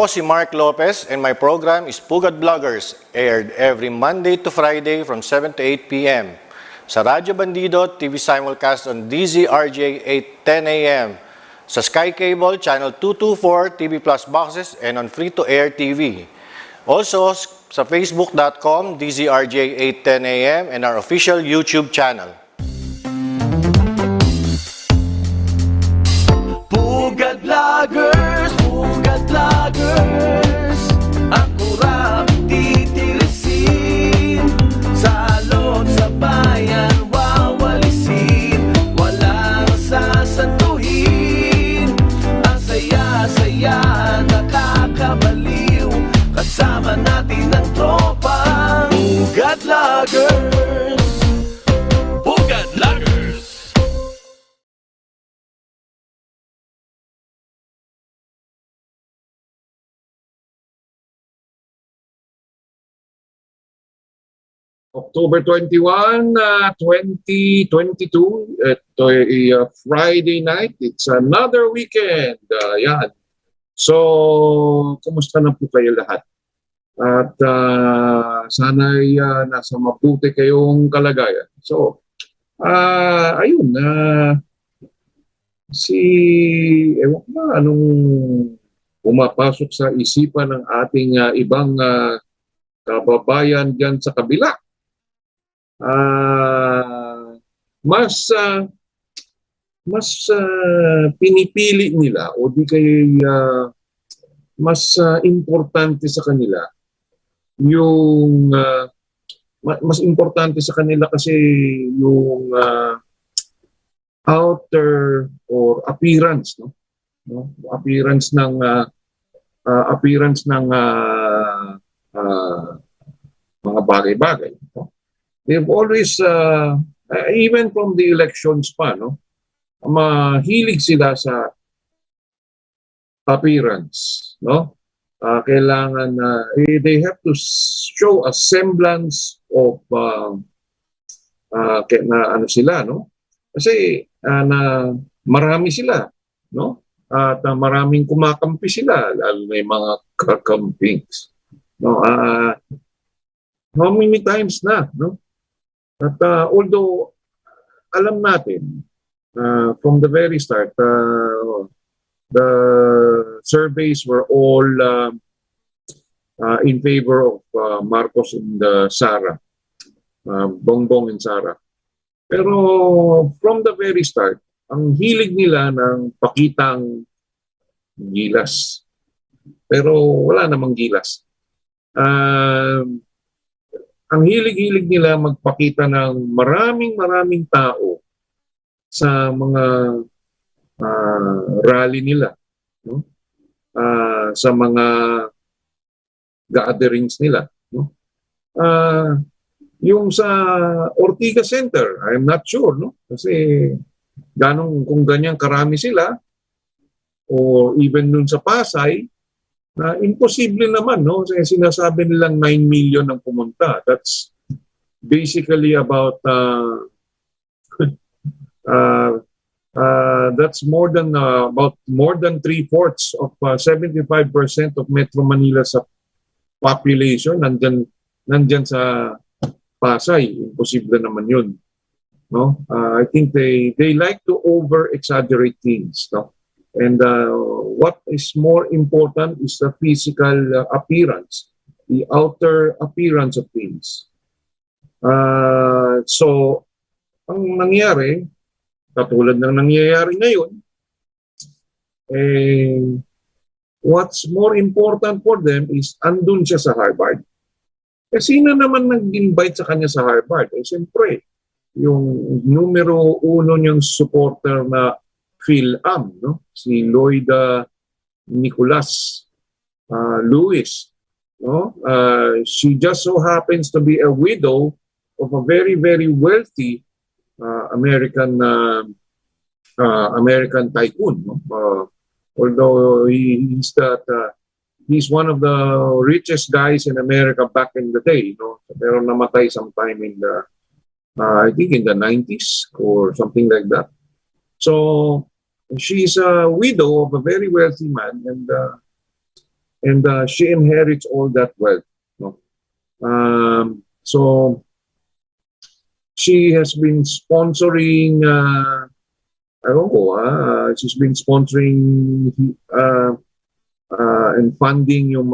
Ako si Mark Lopez and my program is Pugad Vloggers, aired every Monday to Friday from 7 to 8 p.m. Sa Radyo Bandido, TV simulcast on DZRJ 8:10 a.m. Sa Sky Cable, Channel 224, TV Plus boxes, and on free-to-air TV. Also, sa facebook.com, DZRJ 8:10 a.m. and our official YouTube channel. Pugad Vloggers, Pugad Vloggers, ang kurap titirisin, sa loob sa bayan wawalisin, walang sasantuhin, ang saya-saya nakakabaliw, kasama natin ang tropa. Pugad Vloggers, Pugad Vloggers. October 21, 2022. Ito ay Friday night. It's another weekend. Yan. So, kumusta na po kayo lahat? At sana'y nasa mabuti kayong kalagayan. So, ayun. Ewan ko na anong pumapasok sa isipan ng ating ibang kababayan dyan sa kabila. Mas pinipili nila o di kaya mas importante sa kanila yung mas importante sa kanila kasi yung outer or appearance, no? Appearance ng mga bagay-bagay, no? They've always, even from the elections pa, no, mahilig sila sa appearance, no? Kailangan they have to show a semblance of ano sila, no? Kasi na marami sila, no? At maraming kumakampi sila, lalo na yung mga kakampings, no? How many times na, no? At although alam natin from the very start, the surveys were all in favor of Marcos and Sara, Bongbong and Sara. Pero from the very start, ang hilig nila ng pakitang gilas. Pero wala namang gilas. Ang hilig-hilig nila magpakita ng maraming tao sa mga rally nila, no? Sa mga gatherings nila, no? Yung sa Ortiga Center, I'm not sure, no? Kasi kung ganyan karami sila, or even nun sa Pasay, imposible naman, no? Kasi sinasabi nilang 9 million ang pumunta. That's basically about that's more than about more than 3/4 of 75% of Metro Manila sa population nandyan sa Pasay. Imposible naman yun, no? I think they like to over exaggerate things, no? And what is more important is the physical appearance, the outer appearance of things. So, ang nangyari, katulad ng nangyayari ngayon, what's more important for them is andun siya sa Harvard. Sino naman nag-invite sa kanya sa Harvard? Siyempre, yung numero uno niyang supporter na PhilAm, no? Si Lloyd Nicolas Lewis, no? She just so happens to be a widow of a very wealthy American tycoon, no? Although he's one of the richest guys in America back in the day, no? Pero namatay sometime in the I think in the 90s or something like that. So she's a widow of a very wealthy man, and and she inherits all that wealth. No? So she has been sponsoring, she's been sponsoring and funding yung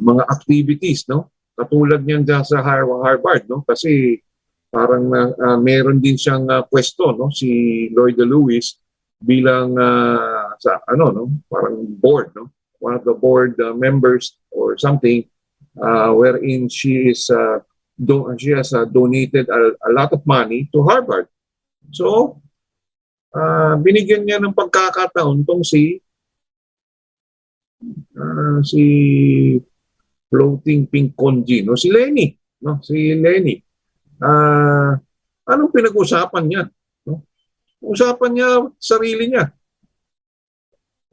mga activities, no? Katulad niyan dyan sa Harvard, no? Kasi parang meron din siyang pwesto, no? Si Lloyd Lewis bilang sa no? Parang board, no? One of the board members or something wherein she has donated a lot of money to Harvard. So, binigyan niya ng pagkakataon tong si floating pink conji, no? Si Lenny, no? Si Lenny. Anong pinag-usapan niya? No? Usapan niya sarili niya.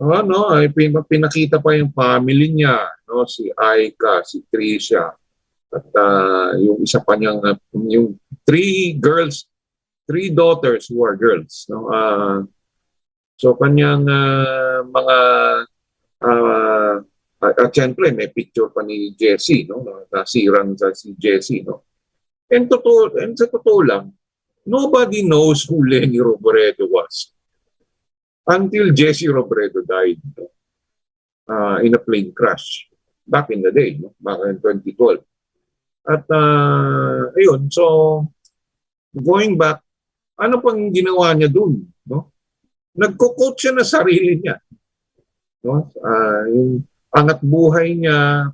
Ay pinakita pa yung family niya, no? Si Aika, si Tricia, at yung isa pa niyang yung three daughters who are girls, no? So kanyang mga at syempre may picture pa ni Jessie, no? Nasirang si Jessie, no? And sa totoo lang, nobody knows who Lenny Robredo was until Jessie Robredo died, no? In a plane crash back in the day, no? Back in 2012. At ayun, so going back, ano pang ginawa niya dun, no? Nagko-coach siya na sarili niya, no? Yung angat buhay niya,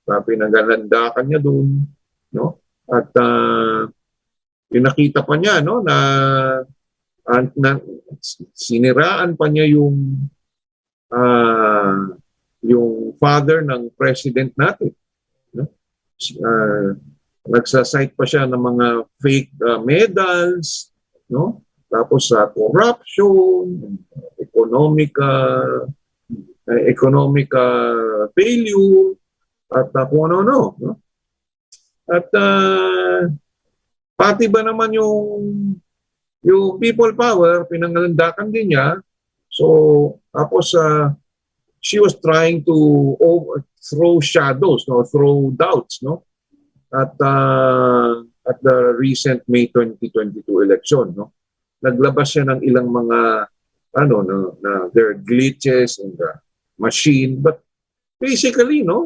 pinagalandakan niya dun, no? At pinakita pa niya, no, na siniraan pa niya yung father ng president natin, no? Nagsasite pa siya ng mga fake medals, no? Tapos sa corruption, economic failure, at kung ano-ano, no? At pati ba naman yung people power, pinangalandakan din niya. So, tapos she was trying to throw shadows, no, throw doubts, no, at the recent May 2022 election, no. Naglabas siya ng ilang mga na there are glitches in the machine, but basically, no,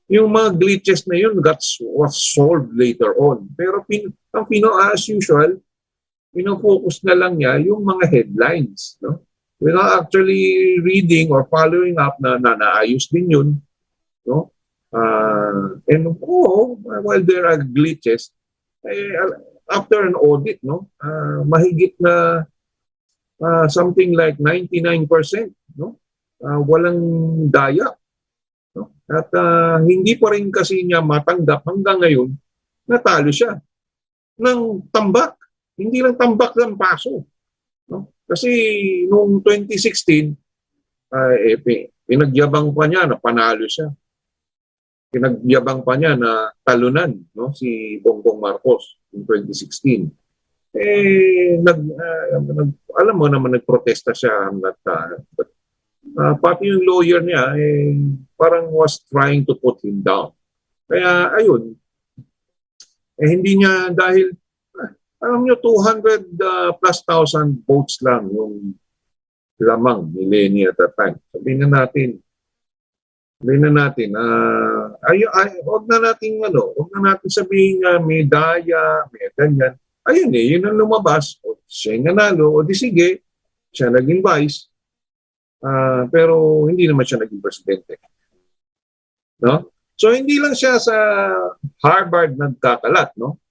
yung mga glitches na yun was solved later on. Pero as usual, focus na lang niya yung mga headlines, no? Without actually reading or following up na naayos din yun, no? And while there are glitches, after an audit, no, mahigit na something like 99%, no, walang daya, no? At hindi pa rin kasi niya matanggap hanggang ngayon natalo siya ng tambak. Hindi lang tambak ng paso, no? Kasi noong 2016, pinagyabang pa niya na panalo siya. Pinagyabang pa niya na talunan, no, si Bongbong Marcos in 2016. Alam mo naman, nagprotesta siya hanggat pati yung lawyer niya parang was trying to put him down. Kaya ayun, hindi niya, dahil alam niyo 200 plus thousand votes lang yung lamang ni Lenny at that time. Sabihin na natin, wag na natin sabihin nga may daya, may ganyan. Ayun yun ang lumabas. O, siya yung nanalo, o di sige, siya naging vice. Pero hindi naman siya naging presidente. No? So hindi lang siya sa Harvard nagkakalat, no?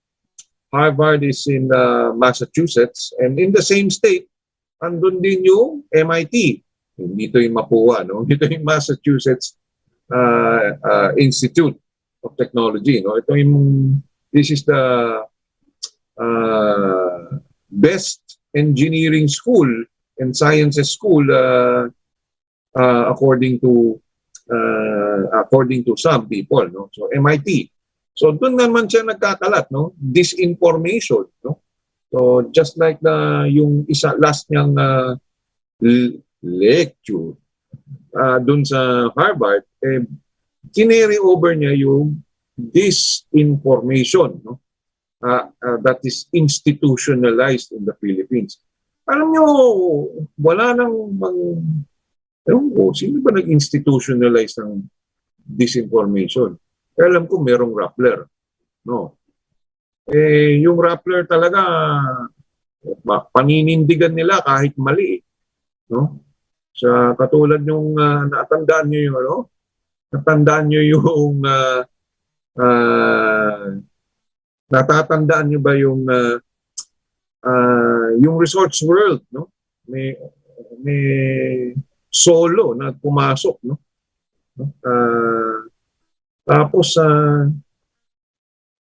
Harvard is in Massachusetts, and in the same state, andun din yung MIT. Hindi ito yung Mapua, no? Ito yung Massachusetts Institute of Technology, no? This is the best engineering school and sciences school according to some people, no? So MIT. So doon naman siya nagkakalat, no? Disinformation, no? So just like yung isa last niyang lecture doon sa Harvard, kinary over niya yung disinformation, no? That is institutionalized in the Philippines. Alam nyo, wala nang ewan ko, sino ba nag-institutionalize ng disinformation? Alam ko merong Rappler, no? Yung Rappler talaga, paninindigan nila kahit mali, no? Sa katulad yung natandaan niyo yung ano? Natandaan niyo yung natatandaan niyo ba yung Resorts World, no? May solo na pumasok, no? Tapos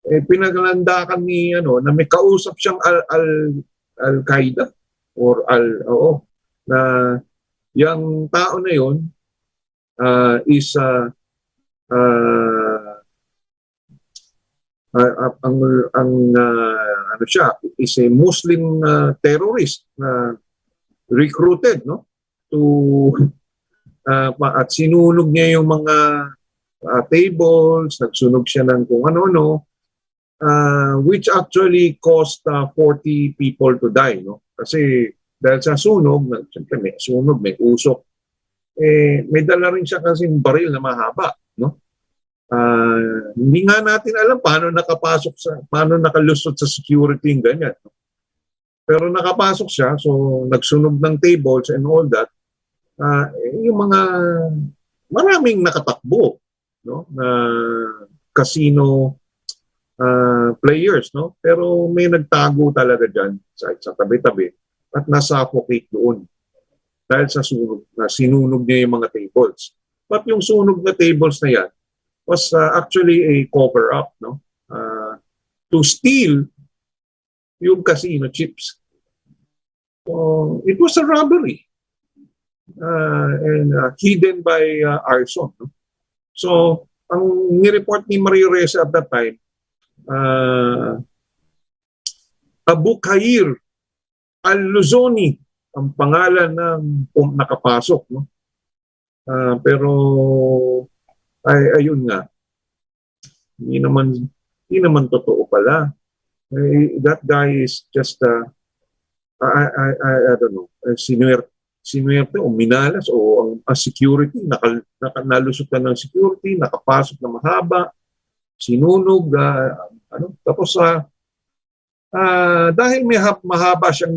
pinaglandakan ni ano na may kausap siyang Al-Qaeda or na yung tao na yon is ano siya is a Muslim terrorist na recruited, no, to at sinunog niya yung mga tables, nagsunog siya ng kung ano-ano, which actually caused 40 people to die, no? Kasi dahil sa sunog, siyempre may sunog, may usok, may dala rin siya kasing baril na mahaba, no? Hindi nga natin alam paano nakalusot sa security yung ganyan, no? Pero nakapasok siya, so nagsunog ng tables and all that. Yung mga maraming nakatakbo, no, na casino players, no, pero may nagtago talaga diyan sa tabi-tabi at nasuffocate doon dahil sa sunog na sinunog niya yung mga tables. But yung sunog na tables na yan was actually a cover-up, no, to steal yung casino chips. So it was a robbery. And hidden by arson. No? So, ang nireport ni Maria Reza at that time, Abu Khair al-Luzoni ang pangalan ng nakapasok. No? Pero, ayun nga, hindi naman totoo pala. That guy is just, I don't know, sinuwerte o minalas o ang security, nalusot na ng security, nakapasok na mahaba, sinunog, tapos dahil may mahaba siyang,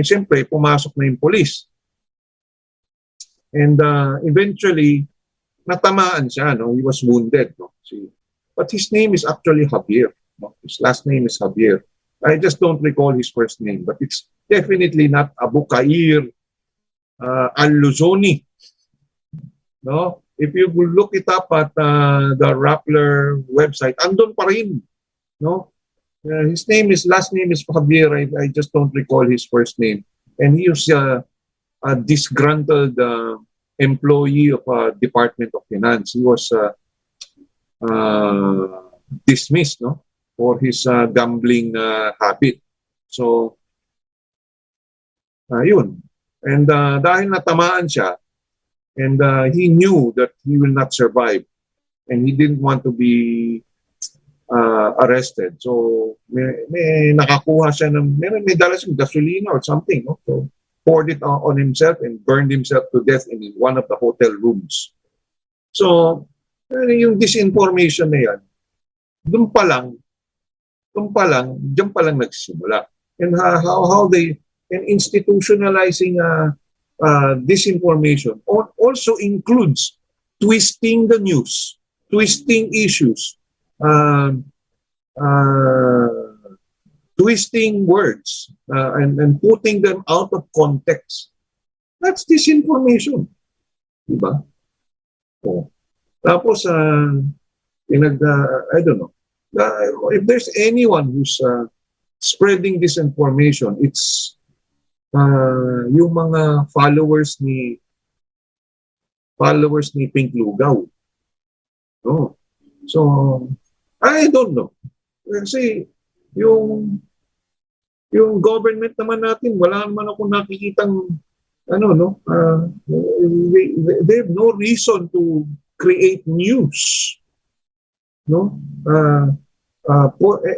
siyempre pumasok na yung police. And eventually, natamaan siya, no? He was wounded. No? But his name is actually Javier. No? His last name is Javier. I just don't recall his first name, but it's definitely not Abu Khair al-Luzoni. No? If you look it up at the Rappler website, andun pa rin. No? His last name is Javier. I just don't recall his first name. And he was a disgruntled employee of Department of Finance. He was dismissed, no, for his gambling habit. So, yun. And dahil natamaan siya, and he knew that he will not survive, and he didn't want to be arrested. So, may nakakuha siya ng, may dala siyang gasolina or something, no? So, poured it on himself and burned himself to death in one of the hotel rooms. So, yung disinformation na yan, diyan pa lang nagsimula. And how they, and institutionalizing disinformation also includes twisting the news, twisting issues, twisting words, and putting them out of context. That's disinformation. Diba? Oh. Tapos, I don't know. If there's anyone who's spreading disinformation, it's yung mga followers ni Pink Lugaw. No. So, I don't know. Kasi yung government naman natin, wala naman ako nakikitang ano, no, they have no reason to create news, no?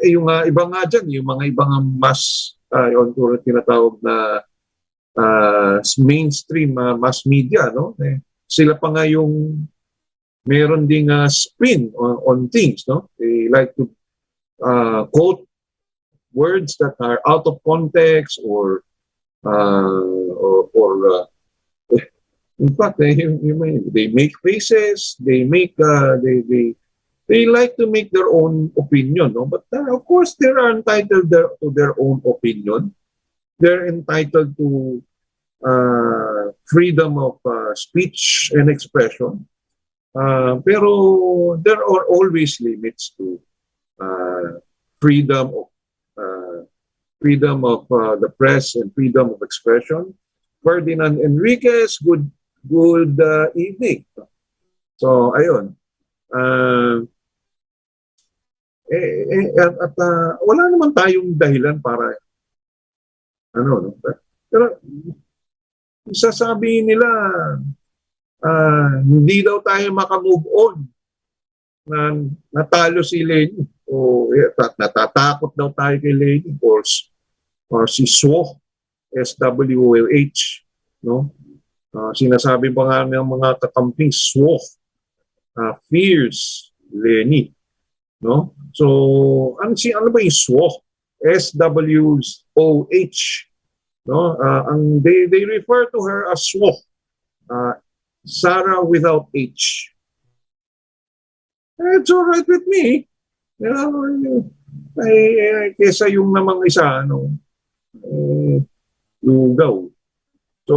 Yung iba nga dyan, yung mga ibang yung tinatawag na mainstream mass media, no? Sila pa nga yung meron ding spin on things, no? They like to quote words that are out of context or in fact they make faces, they like to make their own opinion, no? But of course they are entitled to their own opinion. They're entitled to freedom of speech and expression. Pero there are always limits to uh, freedom of uh, the press and freedom of expression. Ferdinand Enriquez, good evening. So ayun. Wala naman tayong dahilan para ano, no? Pero sasabihin nila hindi daw tayo makamove on na natalo si Lenny o natatakot daw tayo kay Lenny or si SWOH, SWOH, no? Sinasabi pa nga ng mga kakamping SWOH, fears Lenny, no? So ano ba yung SWOH? SWOH, no? They refer to her as SWOH, Sarah without H. It's all right with me. You know, kesa yung namang isa, ano, lugaw. So,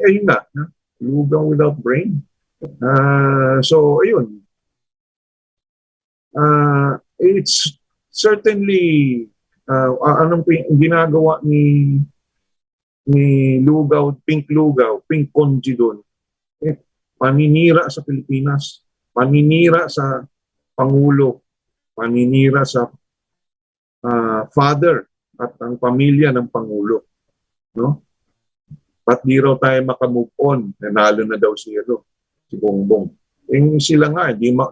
ayun na, lugaw without brain. So, ayun. It's certainly, anong ginagawa ni Lugaw, Pink Conji doon, paninira sa Pilipinas, paninira sa Pangulo, paninira sa father at ang pamilya ng Pangulo, no? At di raw tayo makamove on, nanalo na daw si Bongbong. Sila nga, 50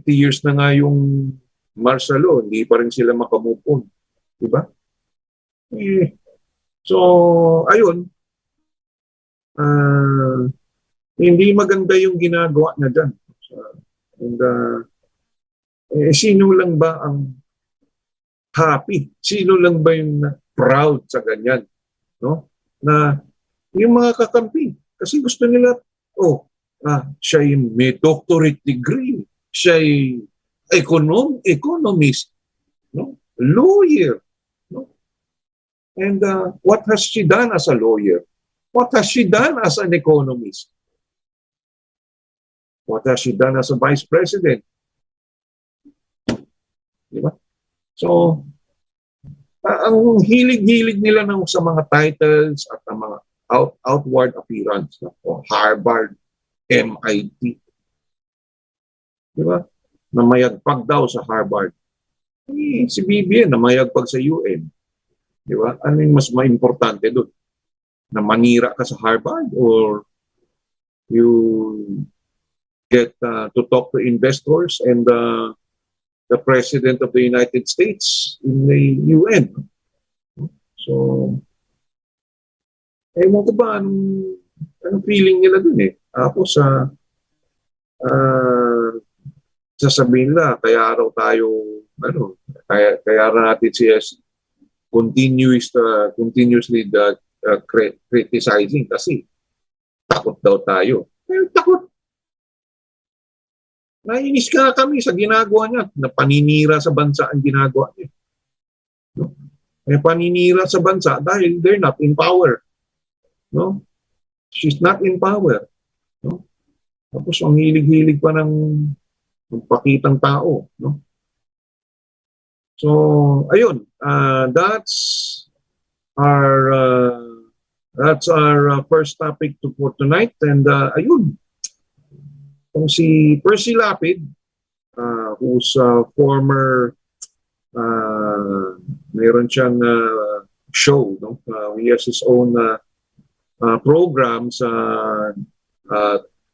years na nga yung Marcelo, hindi pa rin sila makamove on, di ba? So, ayun, hindi maganda yung ginagawa niya dyan. And, sino lang ba ang happy? Sino lang ba yung proud sa ganyan? No? Na yung mga kakampi, kasi gusto nila, siya yung may doctorate degree, siya yung economist, no? Lawyer. And what has she done as a lawyer? What has she done as an economist? What has she done as a vice president? Diba? So, ang hilig-hilig nila sa mga titles at ang mga outward appearance. Harvard, MIT. Diba? Namayagpag daw sa Harvard. Si BBM, namayagpag sa UN. Di ba? Ano yung mas importante doon? Na manira ka sa Harvard or you get to talk to investors and the President of the United States in the UN? So, ewan ko ba anong feeling nila doon eh. Tapos sasabihin nila, kaya raw tayo, kaya natin siya continuously criticizing kasi takot daw tayo. Takot. Nainis ka kami sa ginagawa niya na paninira sa bansa ang ginagawa niya. No? Paninira sa bansa dahil they're not in power. No? She's not in power. No? Tapos ang hilig-hilig pa ng pakitang tao. No? So, ayun, that's our first topic for tonight. And ayun, kung si Percy Lapid, who's former Meron siyang show, no? He has his own program sa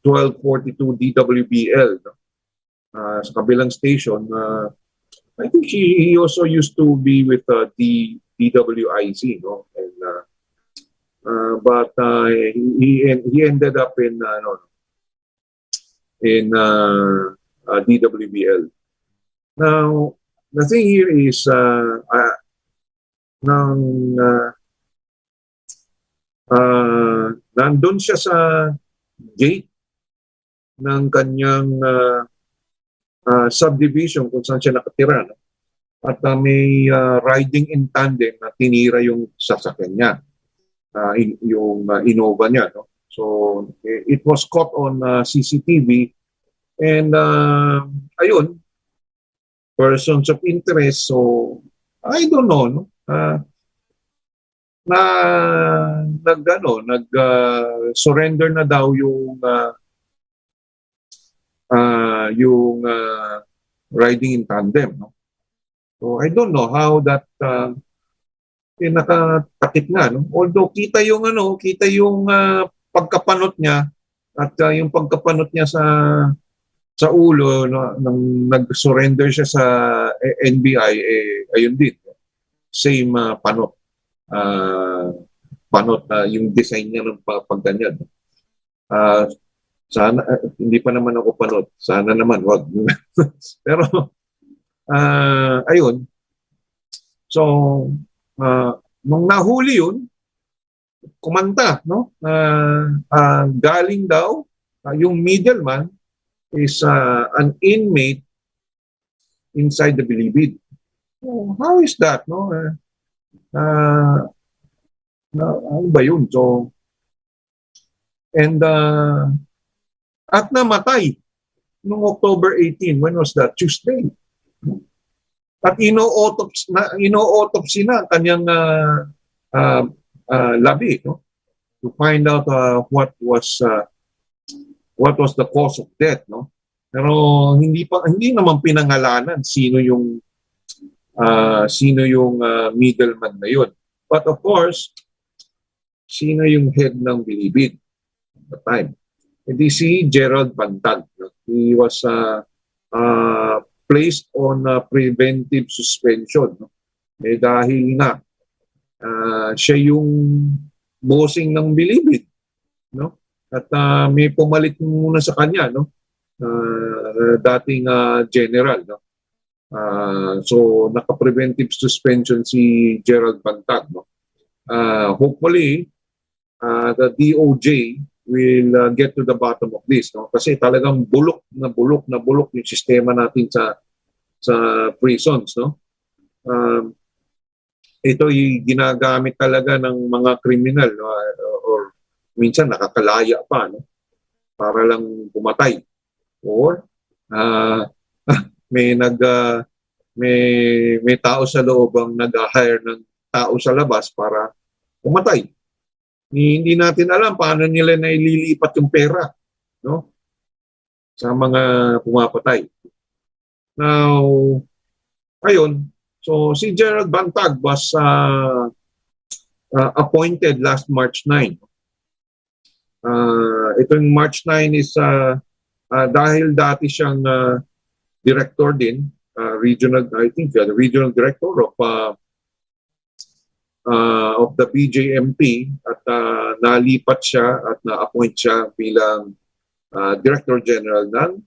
1242 DWBL, no? Sa kabilang station. I think he also used to be with DWIZ, no? And but he ended up in no, in DWBL. Now, the thing here is nang nandun siya sa gate ng kanyang subdivision kung saan siya nakatira, no? At may riding in tandem na tinira yung sasakyan niya, yung Innova niya, no? So it was caught on CCTV, and ayun, persons of interest. So I don't know, no? Nag surrender na daw yung riding in tandem, no? So I don't know how that nakatakip nga, no? Although kita yung pagkapanot niya, at yung pagkapanot niya sa ulo, no, nang nag-surrender siya sa NBI, ayun din, same panot. Panot yung design niya ng pagganyan. Sana hindi pa naman ako panot. Sana naman wag. Pero ayun. So nung nahuli yun, kumanta, no? Galing daw yung middleman is an inmate inside the Bilibid. Oh, how is that, no? Ano ba yun? So, and at namatay noong October 18. When was that? Tuesday. At ino-autopsy na kanyang labi, no? To find out what was the cause of death, no? Pero hindi naman pinangalanan sino yung middleman na yun. But of course, sino yung head ng Bilibid at the time? Hindi si Gerald Bantag. No? He was placed on preventive suspension. No? Dahil na siya yung bossing ng Bilibid. No? At may pumalit muna sa kanya, no? Dating general. No? So naka-preventive suspension si Gerald Bantag. No? Hopefully, the DOJ will get to the bottom of this, no? Kasi talagang bulok yung sistema natin sa prisons, no? Ito yung ginagamit talaga ng mga kriminal, no? Or minsan nakakalaya pa, no? Para lang pumatay, or may tao sa loob ang nag-hire ng tao sa labas para pumatay. Hindi natin alam paano nila naililipat yung pera, no? Sa mga pumapatay. Now, ayun. So si Gerald Bantag was appointed last March 9. Itong March 9 is dahil dati siyang director din, regional, I think the regional director of the BJMP, at nalipat siya at na-appoint siya bilang Director General ng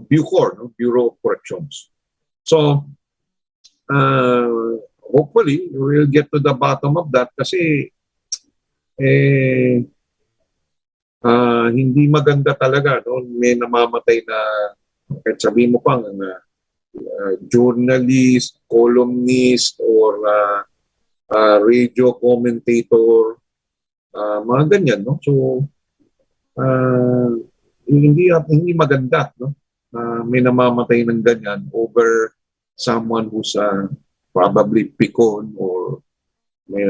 Bucor, no? Bureau of Corrections. So, hopefully, we'll get to the bottom of that kasi hindi maganda talaga, no? May namamatay na, kahit sabihin mo pang journalist, columnist, or radio commentator, mga ganyan, no? So hindi maganda, no? May namamatay ng ganyan over someone who's probably pikon, or may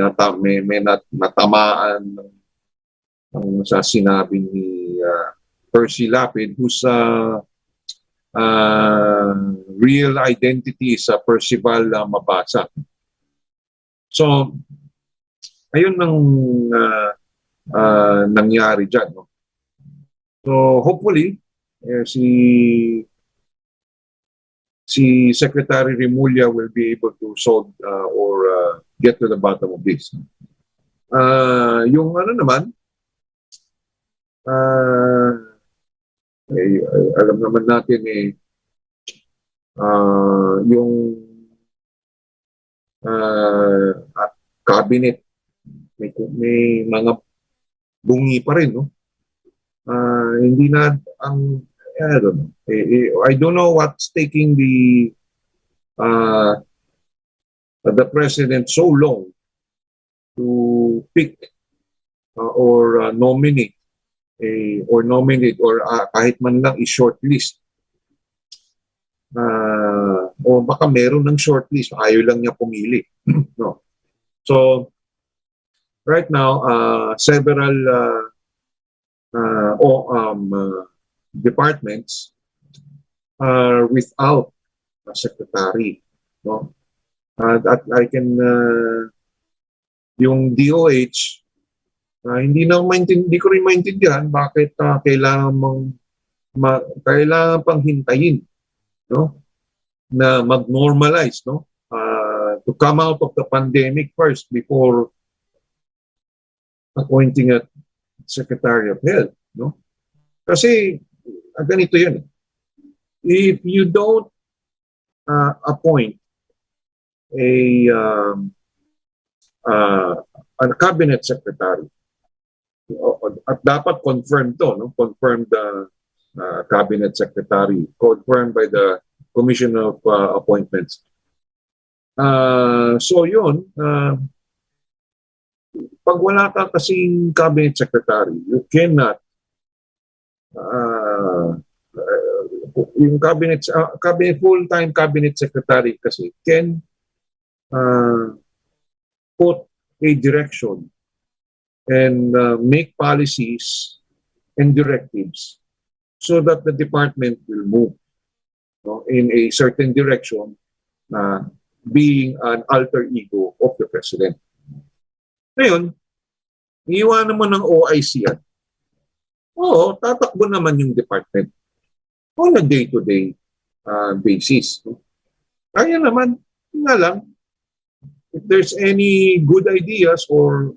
natamaan sa sinabi ni Percy Lapid, who's real identity sa Percival Mabasa. So, ayun ang nangyari dyan. No? So, hopefully, si Secretary Remulla will be able to solve or get to the bottom of this. Yung ano naman, alam naman natin yung cabinet may mga bungi pa rin, no? Hindi na ang I don't know. I don't know what's taking the president so long to pick or nominate or kahit man lang i-shortlist. O baka meron ng shortlist, ayaw lang niya pumili. No. So, right now, several departments are without a secretary. No? At I can, yung DOH, hindi ko rin maintindihan bakit kailangan pang hintayin, no? Na mag-normalize, no? To come out of the pandemic first before appointing a Secretary of Health, no? Kasi ganito yun. If you don't appoint a cabinet secretary, at dapat confirmed to, no? Confirmed cabinet secretary, confirmed by the Commission of Appointments. So yun, pag wala ka kasing cabinet secretary, you cannot yung cabinet full-time cabinet secretary kasi can put a direction and make policies and directives so that the department will move, no, in a certain direction, being an alter ego of the president. Ngayon, iiwanan mo ng OIC yan. Oo, tatakbo naman yung department on a day-to-day basis. No? Kaya naman, nga lang, if there's any good ideas or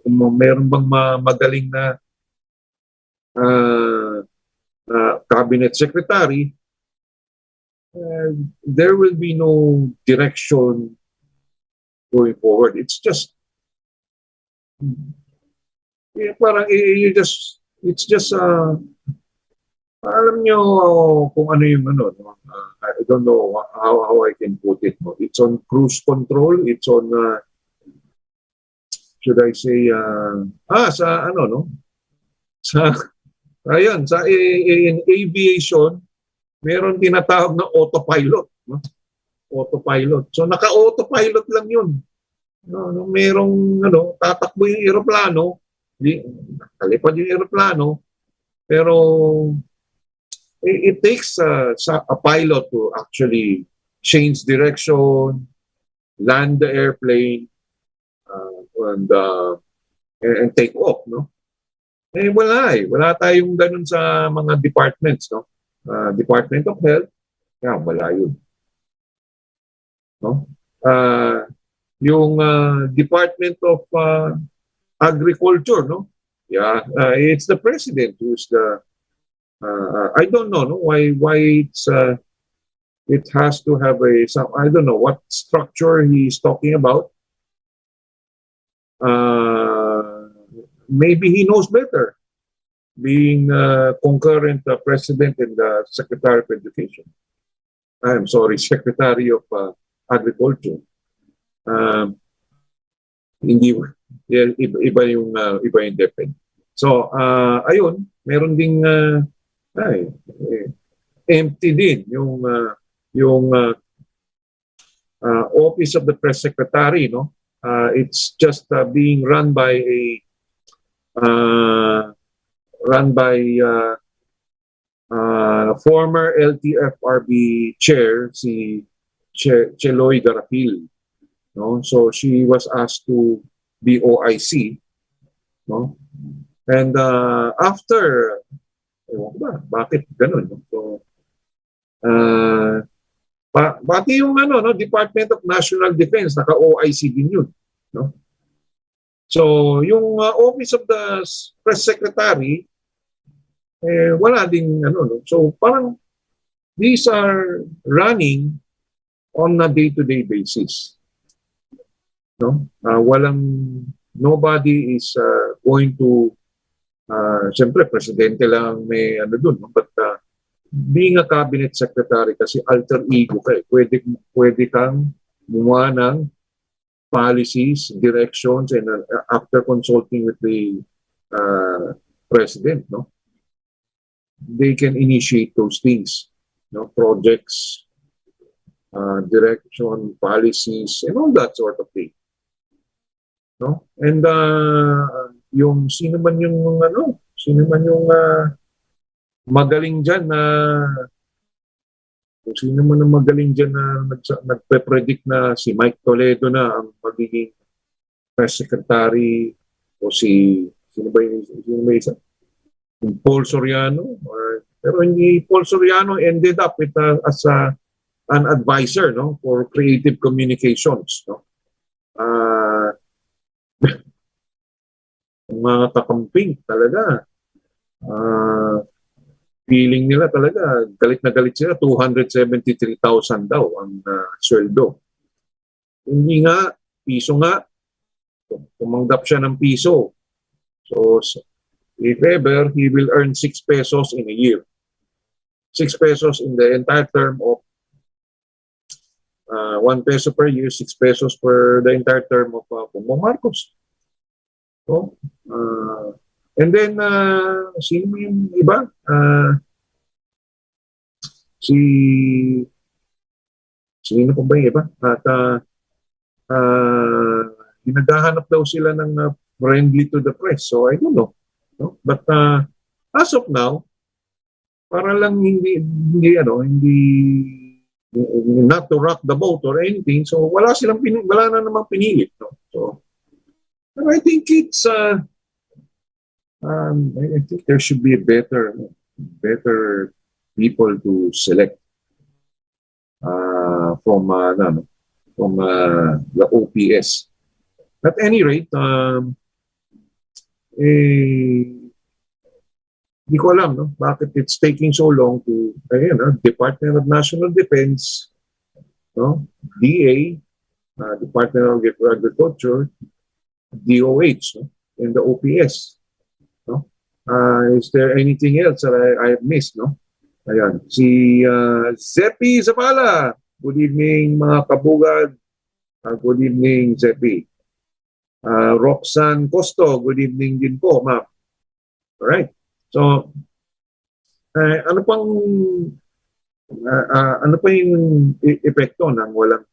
kung meron bang magaling na cabinet secretary, there will be no direction going forward. It's just parang it's just alam nyo kung ano yung ano, no? I don't know how I can put it. No? It's on cruise control. It's on should I say sa ano, no? Sa ayun, in aviation, meron tinatawag na autopilot, no? Autopilot. So naka-autopilot lang 'yun. No, merong ano, tatakbo yung eroplano, kalipad yung eroplano, pero it takes a pilot to actually change direction, land the airplane, and take off, no? Wala tayong ganun sa mga departments, no? Department of Health, wala yun. No? Yung Department of Agriculture, no? It's the president who's the I don't know, no? Why it has to have I don't know what structure he's talking about. Maybe he knows better, being concurrent president and the Secretary of Education. I'm sorry, Secretary of Agriculture. Hindi iba yung DepEd. So ayun, meron ding empty din yung Office of the Press Secretary, no? It's just being run by former LTFRB chair, si Cheloy Garapil. No? So she was asked to be OIC. No? And after, ewan ko ba, bakit ganun? No? So, pati yung Department of National Defense, naka-OIC din yun. No? So, yung Office of the Press Secretary, wala ding no? So, parang these are running on a day-to-day basis. No? Nobody is going to, siyempre, presidente lang may dun. No? But being a cabinet secretary kasi alter ego ka eh. Pwede kang gumawa ng policies, directions, and after consulting with the president, no, they can initiate those things, no, projects, direction, policies, and all that sort of thing, no. And yung sino man yung magaling diyan na kung sino man ang magaling dyan na nagpe-predict na si Mike Toledo na ang magiging press secretary o sino ba yung isa? Paul Soriano. Pero hindi Paul Soriano ended up with an advisor, no, for creative communications. No? Mga kakamping talaga. Feeling nila talaga, galit na galit sila, 273,000 daw ang sweldo. Hindi nga, piso nga, tumanggap siya ng piso. So, if ever, he will earn 6 pesos in a year. 6 pesos in the entire term of 1 peso per year, 6 pesos per the entire term of Bongbong Marcos. So, and then, sino yung iba? Sino pa ba yung iba? At naghahanap daw sila ng friendly to the press. So, I don't know. No? But as of now, para lang hindi not to rock the boat or anything. So, wala na namang pinilit. No? So, I think it's I think there should be a better people to select from the OPS. At any rate, hindi ko alam bakit it's taking so long to Department of National Defense, no, DA, Department of Agriculture, DOH, no, and the OPS. No? Is there anything else that I have missed? No? Ayan. Si Zepi Zapala. Good evening, mga kabugad. Good evening, Zepi. Roxanne Costo. Good evening din po, ma'am. Alright. So, ano pa yung epekto ng walang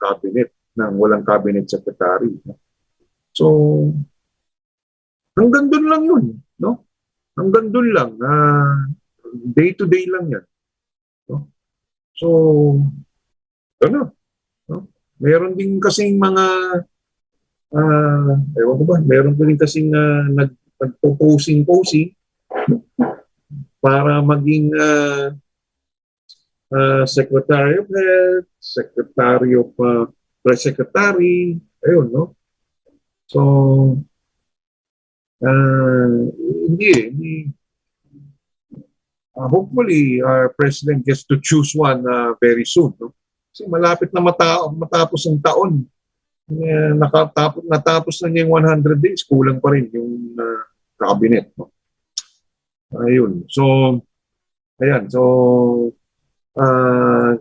cabinet secretary? So, hanggang doon lang yun, no? Hanggang doon lang, day to day lang yan. No? So, no? Meron din kasing mga, ewan ko ba, meron din kasing nagpo-posing para maging Secretary of Health, Secretary of Press Secretary, ayun, no? So, hindi. Hopefully, our President gets to choose one very soon. No? Kasi malapit na matapos ang taon. Natapos na niya yung 100 days, kulang pa rin yung cabinet. No? Ayun. So, ayan. So,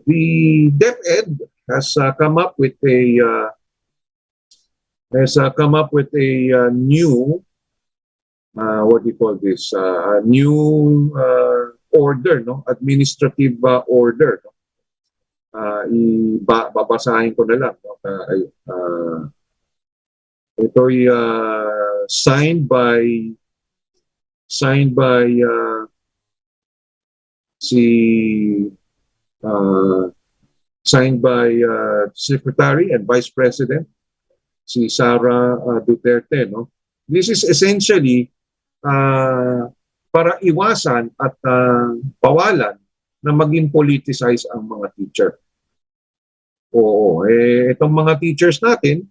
the DepEd has come up with a new what do you call this? New order, no? Administrative order. No? Babasahin ko na lang. No? Ito'y signed by si uh, signed by Secretary and Vice President si Sara Duterte, no? This is essentially para iwasan at bawalan na maging politicize ang mga teacher. Oo, itong mga teachers natin,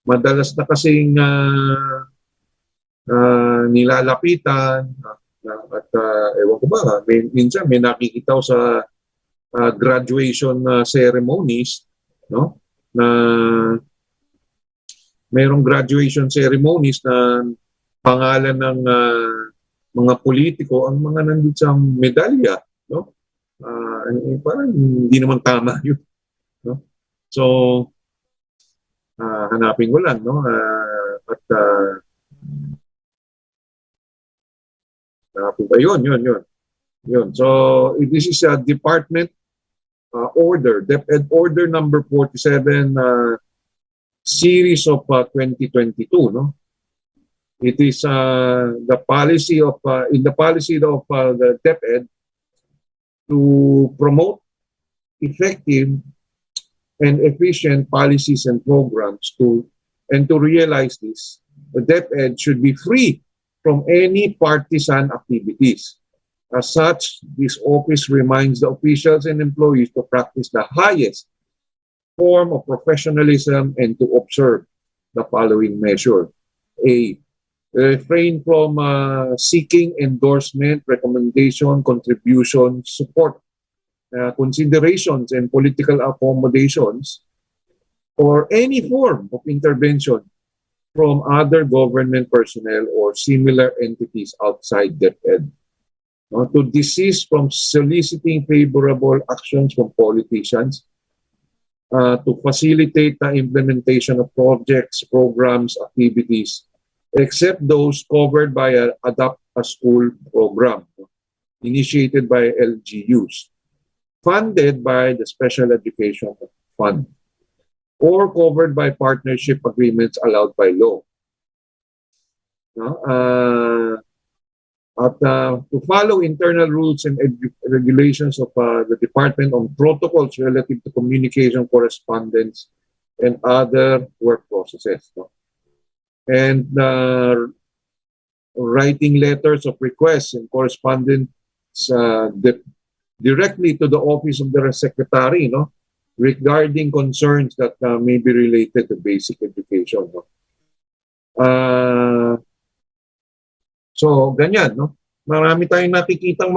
madalas na kasing nilalapitan at ewan ko ba, minsan may nakikita ko sa graduation ceremonies, no? Na mayroong graduation ceremonies na pangalan ng mga politiko ang mga nandito sa medalya, no? Parang hindi naman tama yun, no? So hanapin ko lang, no? At hanapin ko, yun. So this is a department order, DepEd order number 47 series of 2022, no? It is the policy of in the policy of the DepEd to promote effective and efficient policies and programs to realize this. The DepEd should be free from any partisan activities. As such, this office reminds the officials and employees to practice the highest form of professionalism and to observe the following measure. A, refrain from seeking endorsement, recommendation, contribution, support, considerations, and political accommodations, or any form of intervention from other government personnel or similar entities outside DepEd. To desist from soliciting favorable actions from politicians, to facilitate the implementation of projects, programs, activities, except those covered by an Adopt a School program initiated by LGUs, funded by the Special Education Fund, or covered by partnership agreements allowed by law. To follow internal rules and regulations of the Department on protocols relative to communication, correspondence, and other work processes. And writing letters of request and correspondence directly to the office of the secretary, regarding concerns that may be related to basic education. So, ganyan, no? Marami tayong nakikitang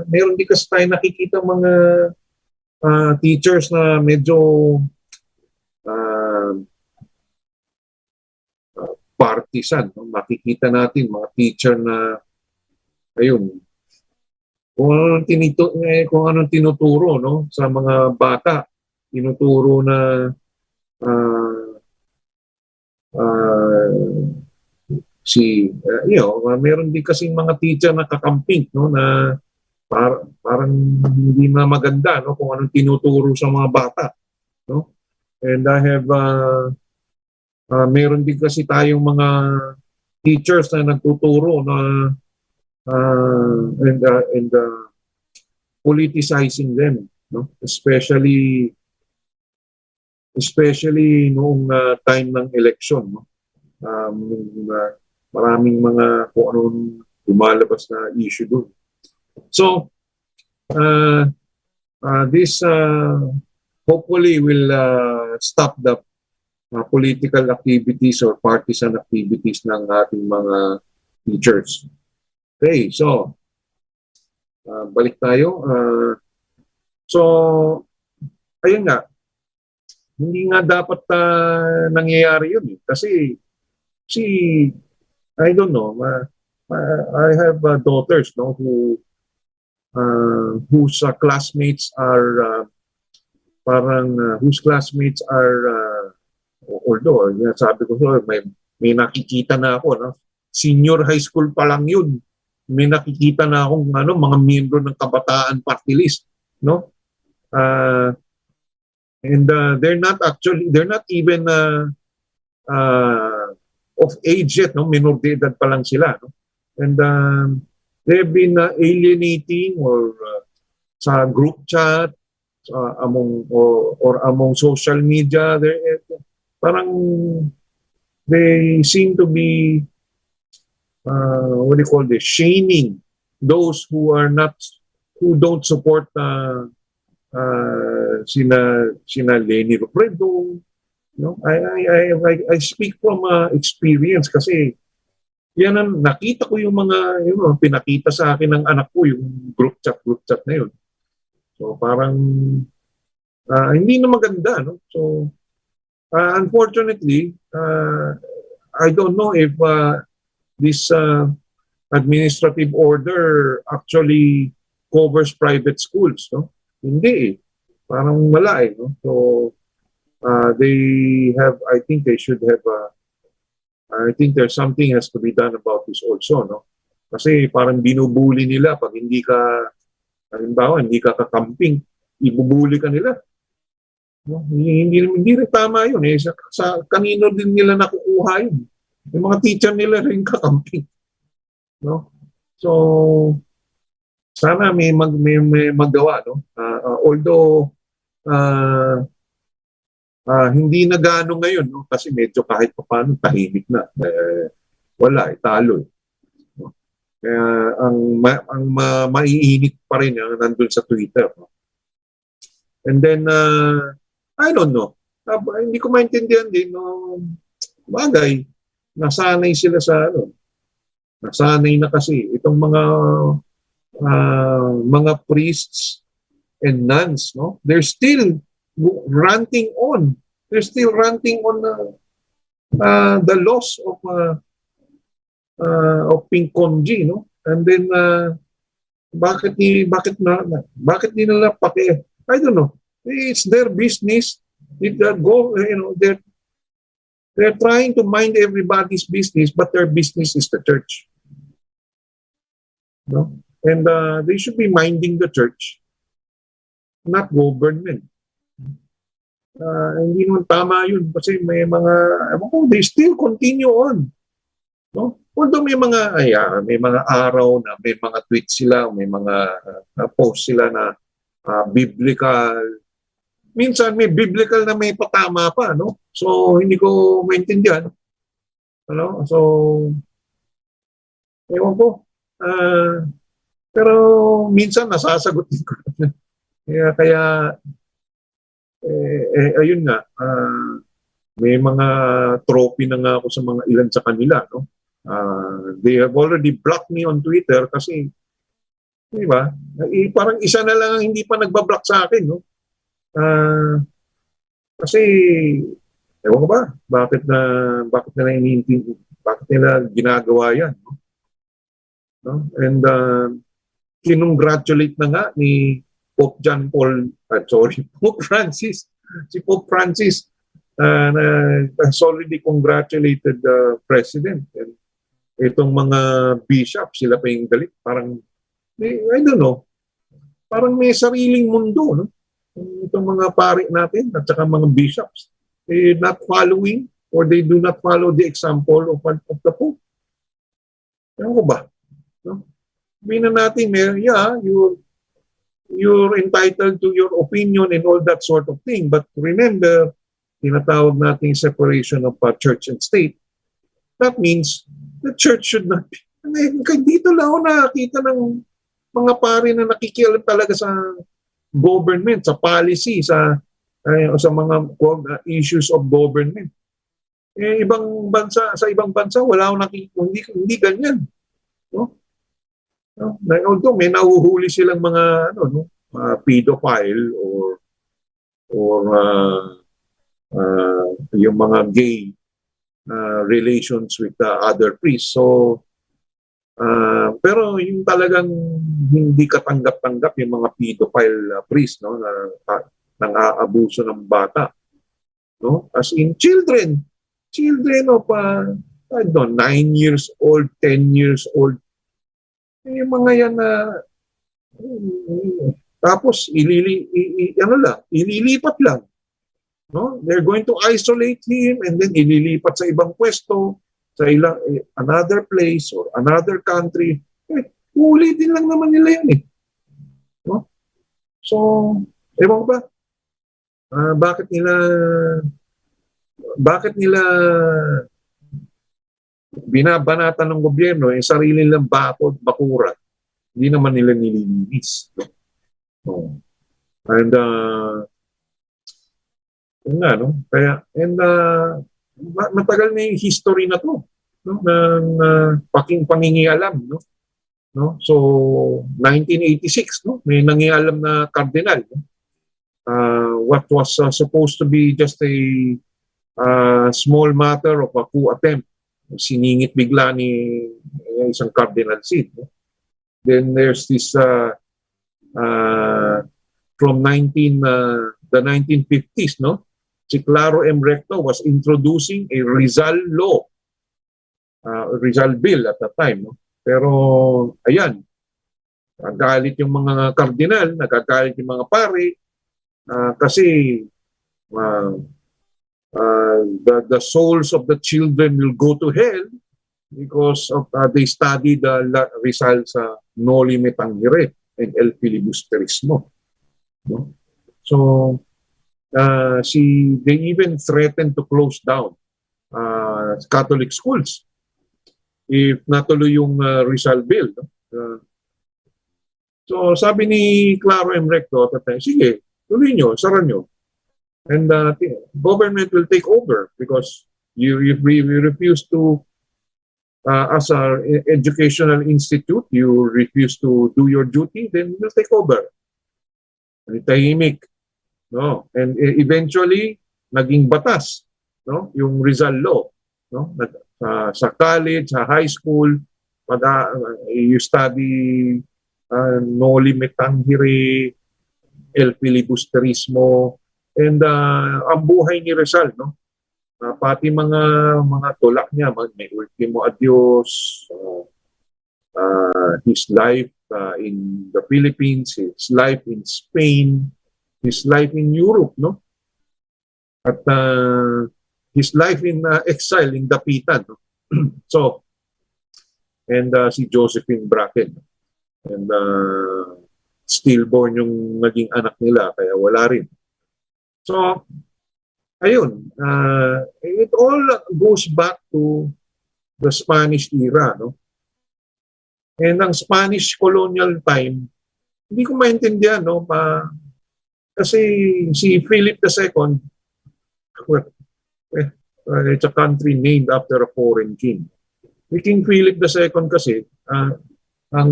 meron din kasi tayong nakikitang mga teachers na medyo partisan. No? Makikita natin mga teacher na, ayun, kung anong tinuturo, no? Sa mga bata, tinuturo na meron din kasing mga teacher na kakamping, no, na parang hindi na maganda, no, kung anong tinuturo sa mga bata, no? And I have meron din kasi tayong mga teachers na nagtuturo na and politicizing them, no? Especially noong time ng election, no? Maraming mga kung anong lumalabas na issue doon. So, this hopefully will stop the political activities or partisan activities ng ating mga teachers. Okay, so, balik tayo. So, ayun nga, hindi nga dapat nangyayari yun. Kasi, I don't know. I have daughters, no, whose classmates are although sabi ko so may nakikita na ako, no, senior high school pa lang yun. May nakikita na akong mga miyembro ng Kabataan Party List, no? And they're not even of age yet, no? Minor de edad pa lang sila, no? And they've been alienating or sa group chat, or among social media, parang they seem to be what do you call this, shaming those who don't support sina Leni Robredo. No, I speak from experience kasi yan ang nakita ko yung pinakita sa akin ng anak ko, yung group chat na yun. So parang hindi na maganda, no? So unfortunately, I don't know if this administrative order actually covers private schools, no? Hindi eh. Parang wala eh, no? So I think they should have I think there's something has to be done about this also, no? Kasi parang binubuli nila pag hindi ka, halimbawa, hindi ka kakamping, ibubuli ka nila. No? Hindi rin tama yun. Eh. Sa kanino din nila nakukuha yun? Yung mga teacher nila rin kakamping. No? So, sana may magawa. No? Although, hindi na gano'n ngayon, no? Kasi medyo kahit pa paano tahimik na. Wala, talo. No? Kaya ang maiinit pa rin nandun sa Twitter. No? And then, I don't know. Hindi ko maintindihan din. No? Bagay, nasanay sila sa nasanay na kasi itong mga priests and nuns, no? They're still ranting on. They're still ranting on the loss of Pinkonji, no? And then bakit nila paki, I don't know. It's their business. They're trying to mind everybody's business, but their business is the church. No? And they should be minding the church, not government. Hindi naman tama yun kasi may mga, they still continue on. No? Although may mga araw na may mga tweets sila, may mga post sila na biblical. Minsan may biblical na may patama pa, no? So hindi ko maintindihan. Ano? So ewan ko. Pero minsan nasasagot din ko. kaya ayun nga, may mga trophy na nga ako sa mga ilan sa kanila, no? They have already blocked me on Twitter kasi, di ba? Parang isa na lang ang hindi pa nagbablock sa akin, no? Kasi, ewan ko ba, bakit nila ginagawa yan, no? No? And kinongratulate na nga ni Pope Francis. Si Pope Francis has already congratulated the President. And itong mga bishop, sila pa yung galit. Parang, I don't know, parang may sariling mundo, no? Itong mga pari natin at saka mga bishops. They not following or they do not follow the example of the Pope. Ewan ko ba? No? Sabihin na natin, you're entitled to your opinion and all that sort of thing. But remember, tinatawag natin separation of church and state. That means the church should not be. Dito lang ako nakakita ng mga pari na nakikialam talaga sa government, sa policy, sa mga issues of government. Sa ibang bansa, wala akong nakikita, hindi ganyan. No? No? Although may nahuhuli silang mga pedophile or yung mga gay relations with other priests. So pero yung talagang hindi katanggap-tanggap yung mga pedophile priest, no, na nang-aabuso ng bata, no, as in children of I don't know, 9 years old, 10 years old. Yung mga yan na tapos ililipat lang, no? They're going to isolate him and then ililipat sa ibang pwesto, sa another place or another country. Uulitin lang naman nila yun eh. No? So, ewan ko ba, bakit nila binabanatan ng gobyerno yung sarili nilang bakura, hindi naman nila nililinis. No? No. And yun nga, no? Kaya, matagal na yung history na to, no? Ng pangingialam, no? No? So, 1986, no? May nangialam na kardinal, no? What was supposed to be just a small matter of a coup attempt, siningit bigla ni isang cardinal seat. No? Then there's this from the 1950s, no? Si Claro M. Recto was introducing a Rizal law, Rizal bill at that time. No? Pero ayan, nagagalit yung mga kardinal, nagagalit yung mga pari, kasi the souls of the children will go to hell because of they studied Rizal sa Noli Me Tangere and El Filibusterismo. No? So, they even threatened to close down Catholic schools if natuloy yung Rizal bill. No? So, sabi ni Claro M. Recto, sige, tuloy nyo, sara nyo. And government will take over because you refuse to, as an educational institute, you refuse to do your duty, then we'll take over. Tahimik. No? And eventually, naging batas, no? Yung Rizal Law. No? Sa college, sa high school, pag you study Noli Me Tangere, El Filibusterismo, and ang buhay ni Rizal, no? Pati mga tulak niya, may Ultimo Adios, his life in the Philippines, his life in Spain, his life in Europe, no? At his life in exile in Dapitan, no? So, and si Josephine Bracken, and stillborn yung naging anak nila, kaya wala rin. So, ayun, it all goes back to the Spanish era, no? And ang Spanish colonial time, hindi ko maintindihan, no? Kasi si Philip II, it's a country named after a foreign king. Si King Philip II kasi, ang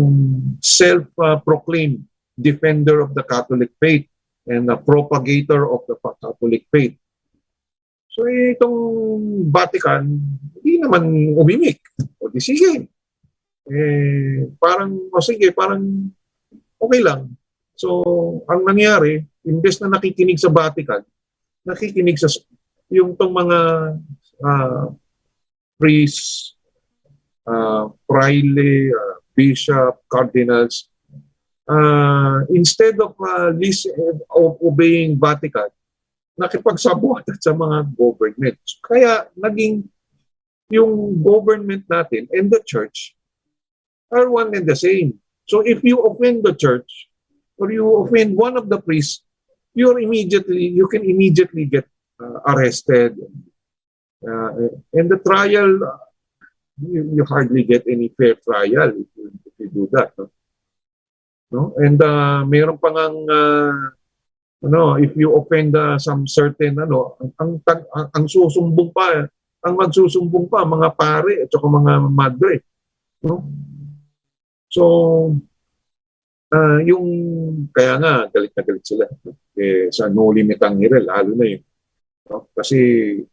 self-proclaimed defender of the Catholic faith and a propagator of the Catholic faith. So itong Vatican, hindi naman umimik. O di sige. Parang okay lang. So ang nangyari, imbes na nakikinig sa Vatican, nakikinig sa yung tong mga priests, praile, bishop, cardinals, instead of obeying Vatican, nakipagsabuatan sa mga government. Kaya naging yung government natin and the church are one and the same. So if you offend the church or you offend one of the priests, you can immediately get arrested. And the trial, you hardly get any fair trial if you do that. No? And mayroon pa ngang if you offend some certain ang susumbong pa, ang magsusumbong pa mga pare at saka mga madre, no? So yung kaya nga galit na galit sila sa Noli Me Tangere, lalo na yun, no? Kasi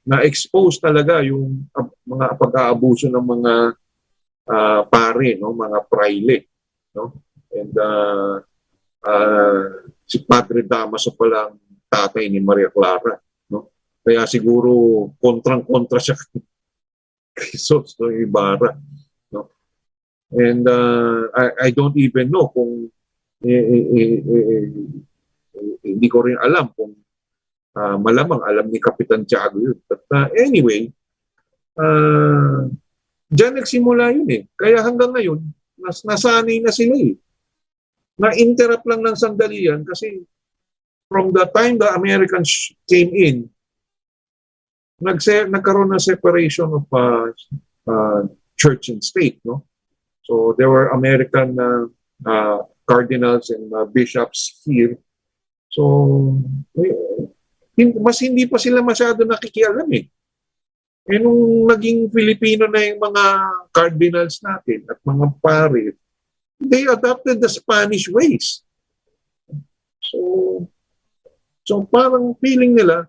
na-expose talaga yung mga pag-aabuso ng mga pare, no, mga praile, no? And si Padre Damaso pa lang tatay ni Maria Clara, no? Kaya siguro kontrang-kontra siya kay Sosto Ibarra, no? And I don't even know kung hindi ko rin alam kung malamang alam ni Kapitan Tiago yun. But anyway, dyan nagsimula yun eh. Kaya hanggang ngayon, nasanay na sila eh. Na-interrupt lang ng sandali yan kasi from the time the Americans came in, nagkaroon ng separation of church and state, no? So there were American cardinals and bishops here. So mas hindi pa sila masyado nakikialam eh. Eh nung naging Filipino na yung mga cardinals natin at mga pare, they adopted the Spanish ways. So parang feeling nila,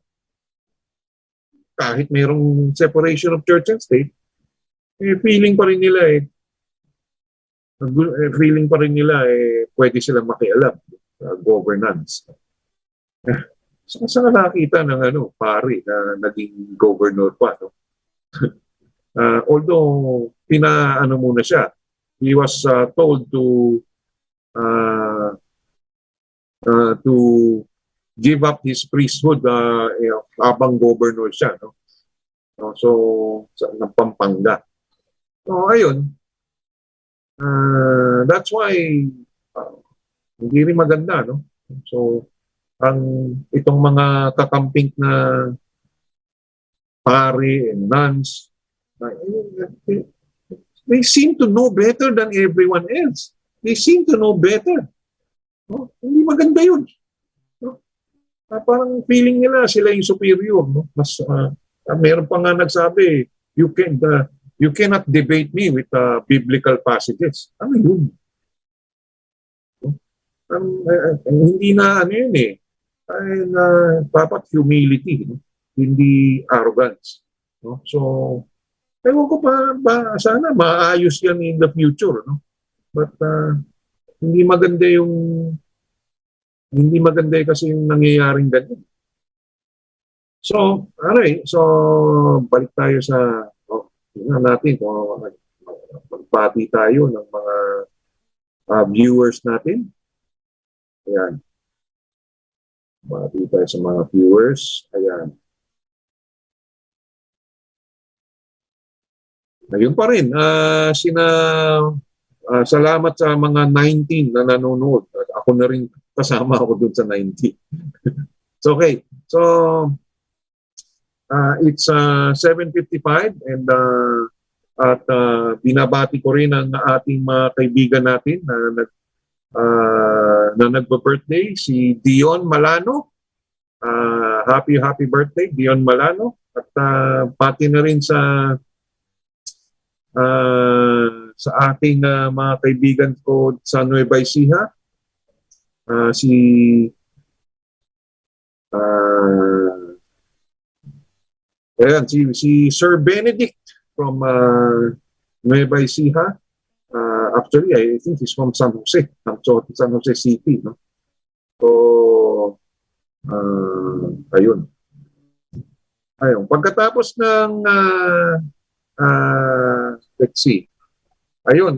kahit mayroong separation of church and state, feeling pa rin nila pwede sila makialam sa governance. Saan nakita ng pare na naging governor pa, no? Although pinaano muna siya, he was told to give up his priesthood habang governor siya, no? So ng Pampanga. So ayun, that's why hindi rin maganda, no? So itong mga kakamping na pare and nuns, they seem to know better than everyone else. They seem to know better. No? Hindi maganda yun. No? Parang feeling nila sila yung superior. No? Mas meron pa nga nagsabi, you cannot debate me with biblical passages. Ano yun? No? Hindi na yun eh. Dapat humility, no? Hindi arrogance. No? So, ewan ko pa sana maayos yan in the future, no? But hindi maganda kasi yung nangyayaring ganyan. So, so balik tayo sa natin kung magpati tayo ng mga viewers natin. Ayan. Bati tayo sa mga viewers. Ayan. Ayun pa rin. Salamat sa mga 19 na nanonood. Ako na rin kasama ako dun sa 19. So, okay. So, it's 7:55 and at binabati ko rin ang ating mga kaibigan natin na nagba-birthday, si Dion Malano. Happy birthday, Dion Malano. At pati na rin sa ating mga kaibigan ko sa Nueva Ecija, si Sir Benedict from Nueva Ecija. Actually, I think he's from San Jose City, no? So, ayun. Pagkatapos ng let's see. Ayun,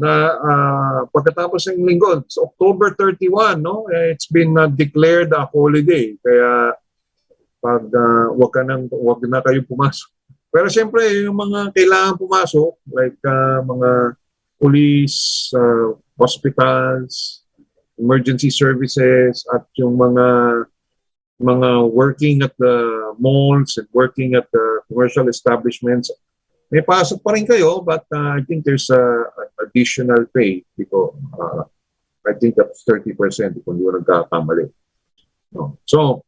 pagkatapos ng linggo, so October 31, no? It's been declared a holiday. Kaya wag na kayo pumasok. Pero siyempre, yung mga kailangan pumasok, like mga police, hospitals, emergency services, at yung mga working at the malls and working at the commercial establishments, may pasok pa rin kayo, but I think there's additional pay because I think that's 30% kung hindi ko nagkakamali. No. So,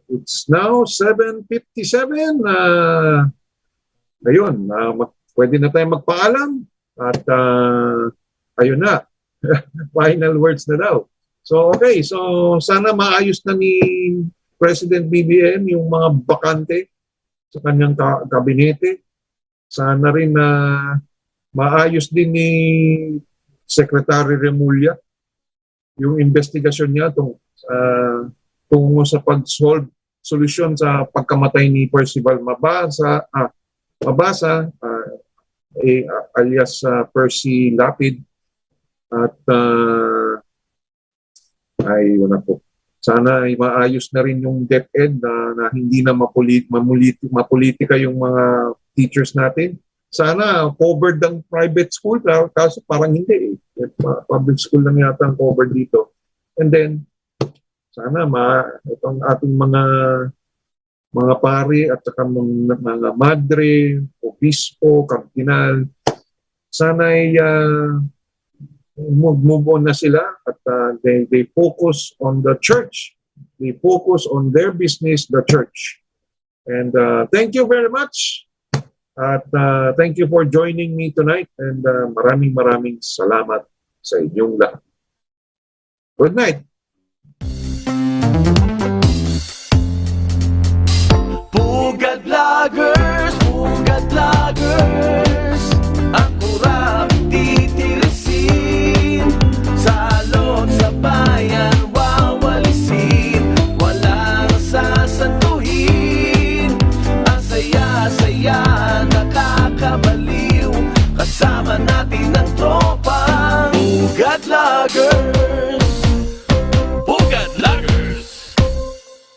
it's now 7:57. Ayun, pwede na tayong magpaalam at ayun na. Final words na daw. So, okay. So, sana maayos na ni President BBM yung mga bakante sa kanyang kabinete. Sana rin na maayos din ni Secretary Remulla yung investigasyon niya tungo sa pag-solve solusyon sa pagkamatay ni Percival Mabasa alias Percy Lapid. At wala po. Sana ay maayos na rin yung DepEd na hindi na mapolitika yung mga teachers natin. sana covered ang private school, kaso parang hindi eh. Public school lang yata ang covered dito. And then, sana itong ating mga pari at saka mga madre, obispo, kardinal, sana ay move on na sila at they focus on the church. They focus on their business, the church. And thank you very much. At thank you for joining me tonight. And maraming salamat sa inyong lahat. Good night. Pugad Vloggers, Pugad Vloggers, ang kurap titirisin, salot sa bayan wawalisin, walang sasantuhin, ang saya-saya nakakabaliw, kasama natin ang tropang Pugad Vloggers.